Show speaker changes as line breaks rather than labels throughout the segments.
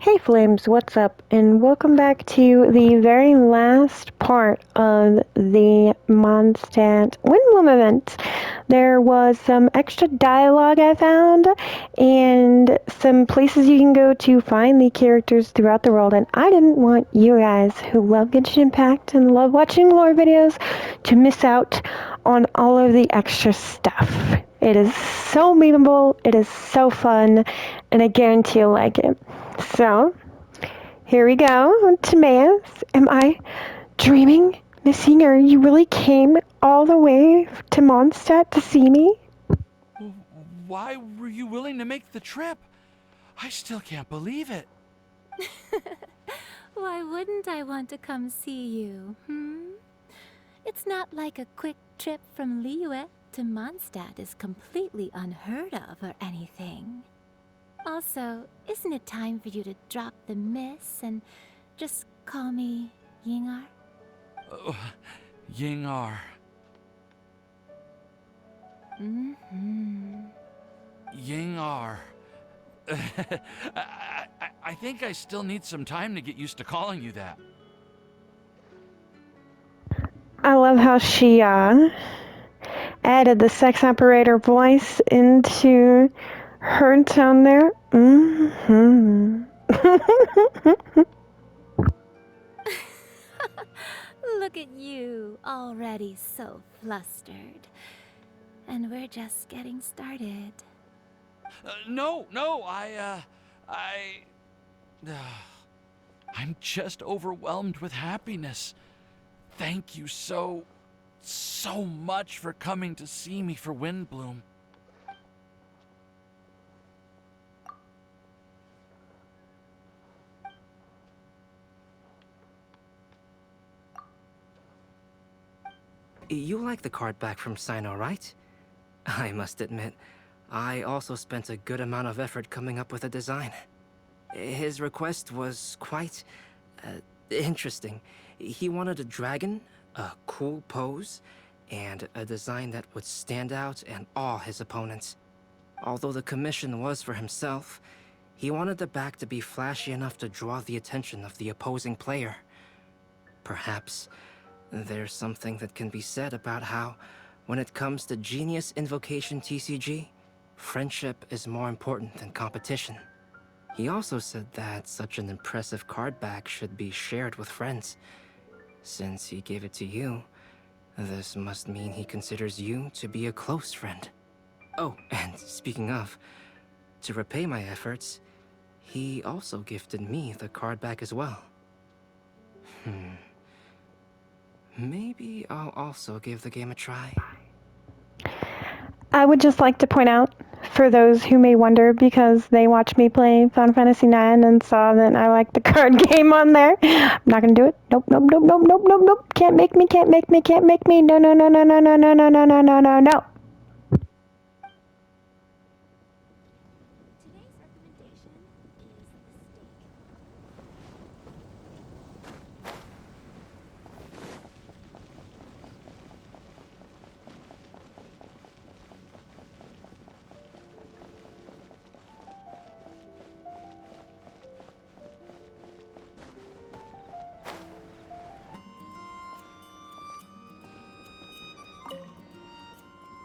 Hey Flames, what's up? And welcome back to the very last part of the Mondstadt Windblum event. There was some extra dialogue I found, and some places you can go to find the characters throughout the world, and I didn't want you guys who love Genshin Impact and love watching lore videos to miss out on all of the extra stuff. It is so memeable, it is so fun, and I guarantee you'll like it. So, here we go. Timaeus, am I dreaming? Missing, or you really came all the way to Mondstadt to see me?
Why were you willing to make the trip? I still can't believe it.
Why wouldn't I want to come see you, It's not like a quick trip from Liyue to Mondstadt is completely unheard of or anything. Also, isn't it time for you to drop the miss and just call me Yingar?
Yingar. Yingar. I think I still need some time to get used to calling you that.
I love how she added the sex operator voice into her tone there.
Look at you, already so flustered. And we're just getting started.
No, I'm just overwhelmed with happiness. Thank you so much for coming to see me for Windblum.
You like the card back from Sino, right? I must admit, I also spent a good amount of effort coming up with a design. His request was quite interesting. He wanted a dragon, a cool pose, and a design that would stand out and awe his opponents. Although the commission was for himself, he wanted the back to be flashy enough to draw the attention of the opposing player. Perhaps there's something that can be said about how, when it comes to Genius Invocation TCG, friendship is more important than competition. He also said that such an impressive card back should be shared with friends. Since he gave it to you, this must mean he considers you to be a close friend. Oh, and speaking of, to repay my efforts, he also gifted me the card back as well. Maybe I'll also give the game a try.
I would just like to point out, for those who may wonder, because they watched me play Final Fantasy IX and saw that I like the card game on there. I'm not gonna do it. Nope. Can't make me. No.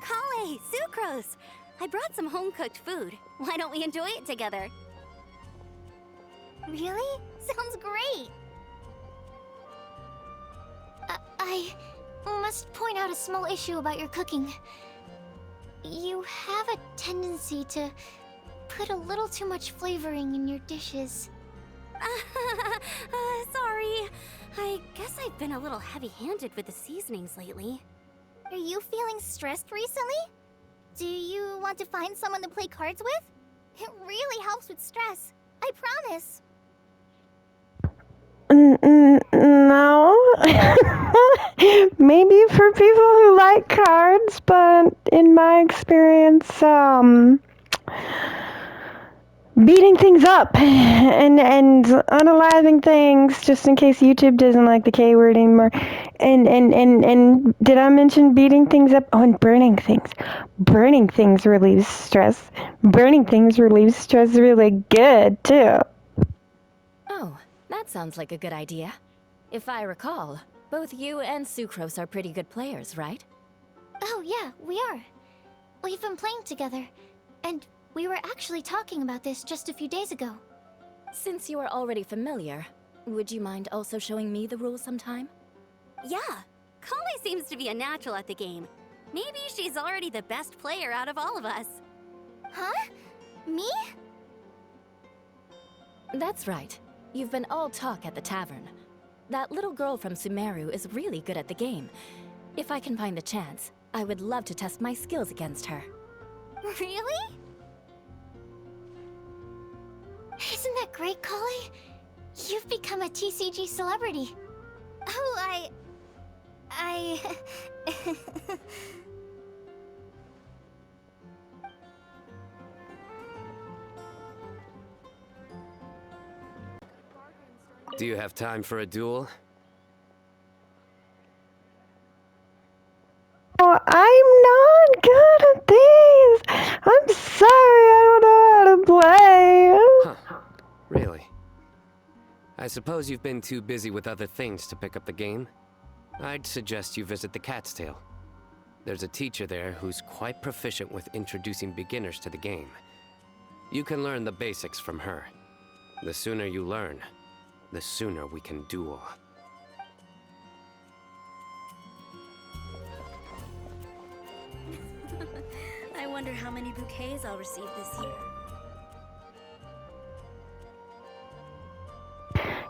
Kale, sucrose! I brought some home-cooked food. Why don't we enjoy it together? Really? Sounds great! I must point out a small issue about your cooking. You have a tendency to put a little too much flavoring in your dishes. Sorry. I guess I've been a little heavy-handed with the seasonings lately. Are you feeling stressed recently? Do you want to find someone to play cards with? It really helps with stress. I promise.
No. Maybe for people who like cards, but in my experience, beating things up and unaliving things, just in case YouTube doesn't like the K word anymore. And did I mention beating things up? Oh, and burning things. Burning things relieves stress. Burning things relieves stress really good too.
Oh, that sounds like a good idea. If I recall, both you and Sucrose are pretty good players, right?
Oh yeah, we are. We've been playing together, and we were actually talking about this just a few days ago.
Since you are already familiar, would you mind also showing me the rules sometime?
Yeah, Kali seems to be a natural at the game. Maybe she's already the best player out of all of us.
Huh? Me?
That's right. You've been all talk at the tavern. That little girl from Sumeru is really good at the game. If I can find the chance, I would love to test my skills against her.
Really? Isn't that great, Kali? You've become a TCG celebrity. Oh, I...
Do you have time for a duel?
Oh, I'm not good at these. I'm sorry, I don't know how to play.
Huh. Really? I suppose you've been too busy with other things to pick up the game. I'd suggest you visit the Cat's Tail. There's a teacher there who's quite proficient with introducing beginners to the game. You can learn the basics from her. The sooner you learn, the sooner we can duel.
I wonder how many bouquets I'll receive this year.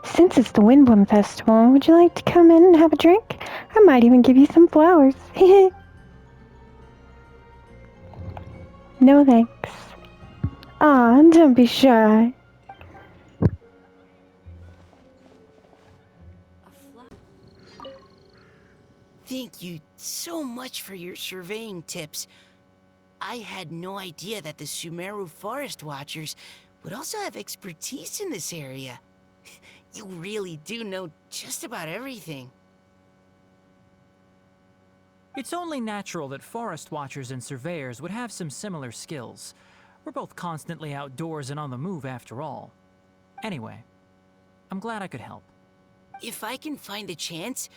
Since it's the Windblum Festival, would you like to come in and have a drink? I might even give you some flowers. No thanks. Aw, don't be shy.
Thank you so much for your surveying tips. I had no idea that the Sumeru Forest Watchers would also have expertise in this area. You really do know just about everything.
It's only natural that forest watchers and surveyors would have some similar skills. We're both constantly outdoors and on the move after all. Anyway, I'm glad I could help.
If I can find a chance,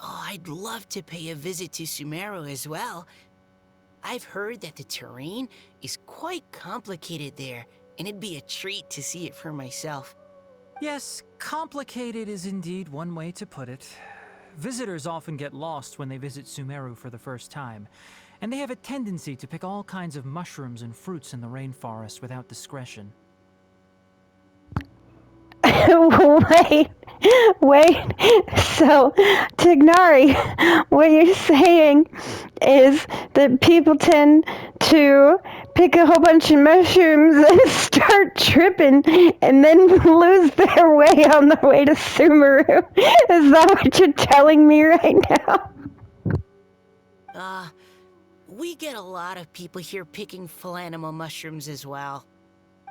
I'd love to pay a visit to Sumeru as well. I've heard that the terrain is quite complicated there, and it'd be a treat to see it for myself.
Yes, complicated is indeed one way to put it. Visitors often get lost when they visit Sumeru for the first time, and they have a tendency to pick all kinds of mushrooms and fruits in the rainforest without discretion.
Wait. So, Tignari, what you're saying is that people tend to pick a whole bunch of mushrooms and start tripping and then lose their way on the way to Sumeru. Is that what you're telling me right now?
We get a lot of people here picking Phalanima mushrooms as well.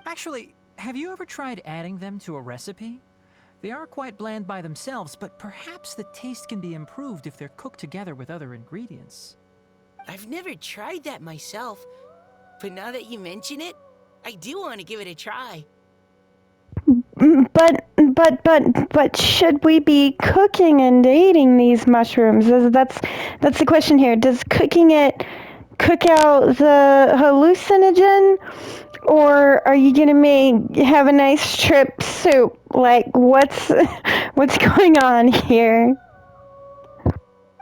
Actually, have you ever tried adding them to a recipe? They are quite bland by themselves, but perhaps the taste can be improved if they're cooked together with other ingredients.
I've never tried that myself, but now that you mention it, I do want to give it a try.
But should we be cooking and eating these mushrooms? That's the question here. Does cooking it cook out the hallucinogen? Or are you gonna have a nice trip soup? Like, what's going on here?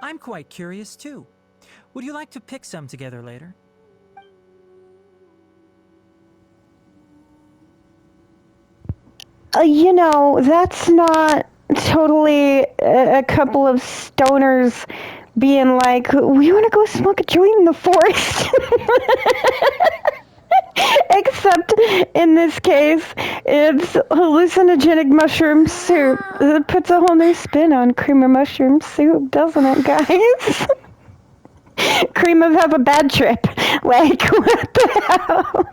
I'm quite curious too. Would you like to pick some together later?
That's not totally a couple of stoners being like, we want to go smoke a joint in the forest. Except in this case, it's hallucinogenic mushroom soup. It puts a whole new spin on cream of mushroom soup, doesn't it, guys? Cream of have a bad trip. Like, what the hell?